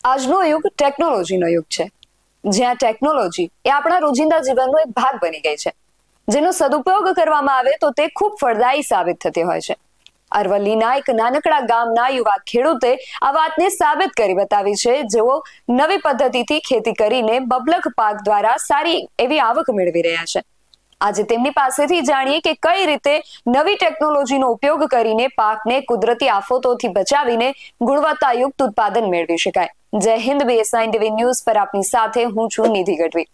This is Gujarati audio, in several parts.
આજનો યુગ ટેકનોલોજીનો યુગ છે, જ્યાં ટેકનોલોજી એ આપણા રોજિંદા જીવનનો એક ભાગ બની ગઈ છે, જેનો સદુપયોગ કરવામાં આવે તો તે ખૂબ ફળદાયી સાબિત થતી હોય છે. અરવલ્લીના એક નાનકડા ગામના યુવા ખેડૂતે આ વાતને સાબિત કરી બતાવી છે, જેઓ નવી પદ્ધતિથી ખેતી કરીને બબલક પાક દ્વારા સારી એવી આવક મેળવી રહ્યા છે. આજે તેમની પાસેથી જાણીએ કે કઈ રીતે નવી ટેકનોલોજીનો ઉપયોગ કરીને પાકને કુદરતી આફતોથી બચાવીને ગુણવત્તાયુક્ત ઉત્પાદન મેળવી શકાય. જય હિન્દ. BSI TV ન્યૂઝ પર આપની સાથે હું છું નિધિ ગઢવી.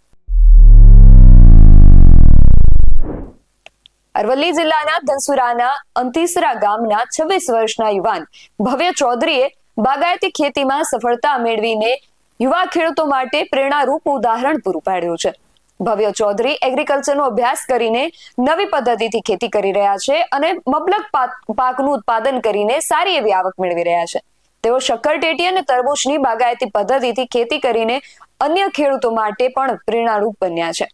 અરવલ્લી જિલ્લાના ધનસુરાના અંતીસરા ગામના 26 વર્ષના યુવાન ભવ્ય ચૌધરીએ બાગાયતી ખેતીમાં સફળતા મેળવીને યુવા ખેડૂતો માટે પ્રેરણારૂપ ઉદાહરણ પૂરું પાડ્યું છે. ભવ્ય ચૌધરી એગ્રીકલ્ચરનો અભ્યાસ કરીને નવી પદ્ધતિથી ખેતી કરી રહ્યા છે અને મબલક પાકનું ઉત્પાદન કરીને સારી એવી આવક મેળવી રહ્યા છે. તેઓ શક્કરટેટી અને તરબૂચની બાગાયતી પદ્ધતિથી ખેતી કરીને અન્ય ખેડૂતો માટે પણ પ્રેરણારૂપ બન્યા છે.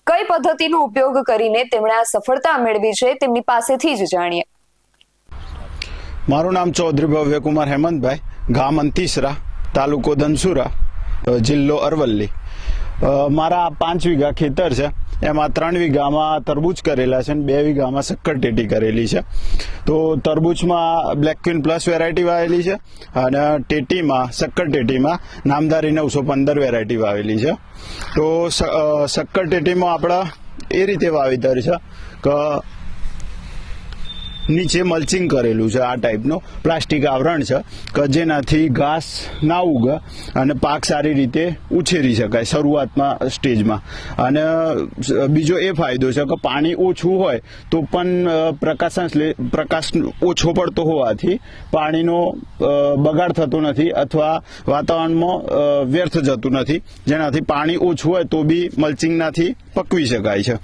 કઈ પદ્ધતિનો ઉપયોગ કરીને તેમણે આ સફળતા મેળવી છે, તેમની પાસેથી જ જાણીએ. મારું નામ ચૌધરી ભવ્યકુમાર હેમંતભાઈ, ગામ અંતીસરા, તાલુકો ધનસુરા, જિલ્લો અરવલ્લી. મારા 5 વીઘા ખેતર છે, એમાં 3 વીઘામાં તરબૂચ કરેલા છે અને 2 વીઘામાં શક્કરટેટી કરેલી છે. તો તરબૂચમાં બ્લેક ક્વીન પ્લસ વેરાયટી વાવેલી છે અને ટેટીમાં શક્કરટેટીમાં નામદારી 915 વેરાયટી વાવેલી છે. તો શક્કરટેટીમાં આપણા એ રીતે વાવેતર છે કે નીચે મલ્ચિંગ કરેલું છે, આ ટાઈપનો પ્લાસ્ટિક આવરણ છે કે જેનાથી ઘાસ ના ઉગે અને પાક સારી રીતે ઉછેરી શકાય શરૂઆતમાં સ્ટેજમાં. અને બીજો એ ફાયદો છે કે પાણી ઓછું હોય તો પણ પ્રકાશ ઓછો પડતો હોવાથી પાણીનો બગાડ થતો નથી અથવા વાતાવરણમાં વ્યર્થ જતું નથી, જેનાથી પાણી ઓછું હોય તો બી મલ્ચિંગનાથી પકવી શકાય છે.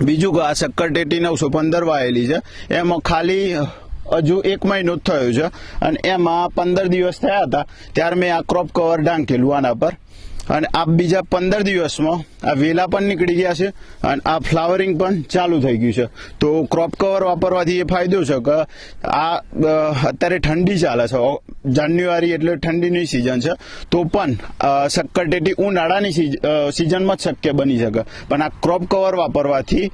બીજું કે આ શક્કરટેટી 915 વાયેલી છે, એમાં ખાલી હજુ 1 મહિનો જ થયો છે અને એમાં 15 દિવસ થયા હતા ત્યારે મેં આ ક્રોપ કવર ઢાંકેલું આના પર. અને આ બીજા 15 દિવસમાં આ વેલા પણ નીકળી ગયા છે અને આ ફ્લાવરિંગ પણ ચાલુ થઈ ગયું છે. તો ક્રોપ કવર વાપરવાથી એ ફાયદો છે કે આ અત્યારે ઠંડી ચાલે છે, જાન્યુઆરી એટલે ઠંડીની સિઝન છે, તો પણ શક્કરટેટી ઉનાળાની સિઝનમાં જ શક્ય બની શકે. પણ આ ક્રોપ કવર વાપરવાથી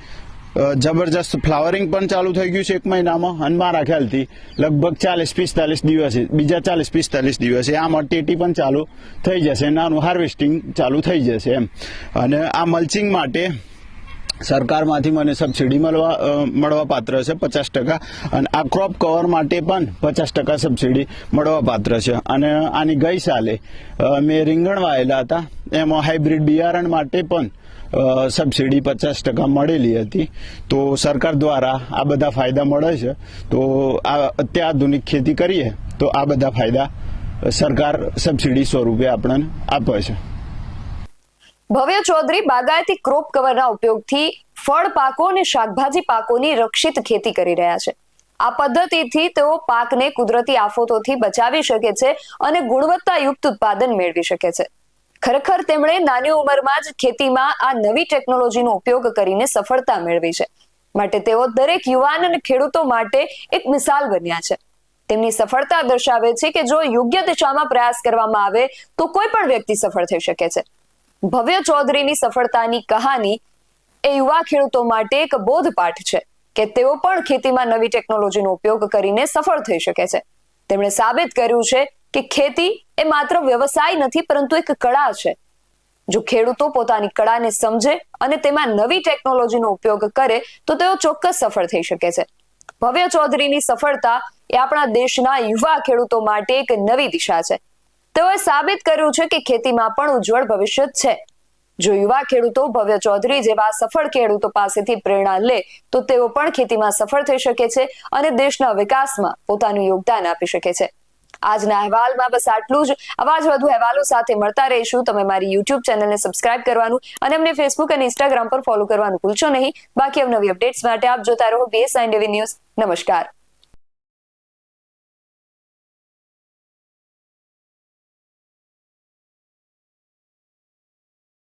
જબરજસ્ત ફ્લાવરિંગ પણ ચાલુ થઈ ગયું છે 1 મહિનામાં અને મારા ખ્યાલથી લગભગ 40-45 દિવસે, બીજા 40-45 દિવસે આમાં ટેટી પણ ચાલુ થઈ જશે, નાનું હાર્વેસ્ટિંગ ચાલુ થઈ જશે એમ. અને આ મલ્ચિંગ માટે સરકારમાંથી મને સબસિડી મળવા પાત્ર છે 50%, અને આ ક્રોપ કવર માટે પણ 50% સબસિડી મળવા પાત્ર છે. અને આની ગઈ સાલે મેં રીંગણ વાયેલા હતા, એમાં હાઇબ્રિડ બિયારણ માટે પણ સબસિડી 50% મળેલી હતી. તો સરકાર દ્વારા આ બધા ફાયદા મળે છે. તો આ અત્યાધુનિક ખેતી કરીએ તો આ બધા ફાયદા સરકાર સબસિડી સ્વરૂપે આપણને આપે છે. ભવ્ય ચૌધરી બાગાયતી ક્રોપ કવરના ઉપયોગથી ફળ પાકો અને શાકભાજી પાકોની રક્ષિત ખેતી કરી રહ્યા છે. આ પદ્ધતિથી તેઓ પાકને કુદરતી આફતોથી બચાવી શકે છે અને ગુણવત્તાયુક્ત ઉત્પાદન મેળવી શકે છે. ખરેખર તેમણે નાની ઉંમરમાં જ ખેતીમાં આ નવી ટેકનોલોજીનો ઉપયોગ કરીને સફળતા મેળવી છે, માટે તેઓ દરેક યુવાન અને ખેડૂતો માટે એક મિસાલ બન્યા છે. તેમની સફળતા દર્શાવે છે કે જો યોગ્ય દિશામાં પ્રયાસ કરવામાં આવે તો કોઈ પણ વ્યક્તિ સફળ થઈ શકે છે. ભવ્ય ચૌધરીની સફળતાની કહાની એ યુવા ખેડૂતો માટે એક બોધપાઠ છે કે તેઓ પણ ખેતીમાં નવી ટેકનોલોજીનો ઉપયોગ કરીને સફળ થઈ શકે છે. તેમણે સાબિત કર્યું છે કે ખેતી એ માત્ર વ્યવસાય નથી, પરંતુ એક કળા છે. જો ખેડૂતો પોતાની કળાને સમજે અને તેમાં નવી ટેકનોલોજીનો ઉપયોગ કરે તો તેઓ ચોક્કસ સફળ થઈ શકે છે. ભવ્ય ચૌધરીની સફળતા એ આપણા દેશના યુવા ખેડૂતો માટે એક નવી દિશા છે. તેઓએ સાબિત કર્યું છે કે ખેતીમાં પણ ઉજ્જવળ ભવિષ્ય છે. જો યુવા ખેડૂતો ભવ્ય ચૌધરી જેવા સફળ ખેડૂતો પાસેથી પ્રેરણા લે તો તેઓ પણ ખેતીમાં સફળ થઈ શકે છે અને દેશના વિકાસમાં પોતાનું યોગદાન આપી શકે છે. આજના અહેવાલમાં બસ આટલું જ. આવા જ વધુ અહેવાલો સાથે મળતા રહીશું. તમે મારી YouTube ચેનલને સબસ્ક્રાઇબ કરવાનું અને અમને Facebook અને Instagram પર ફોલો કરવાનું ભૂલશો નહીં. બાકી અવનવી અપડેટ્સ માટે આપ જોતા રહો BSI TV ન્યૂઝ. નમસ્કાર.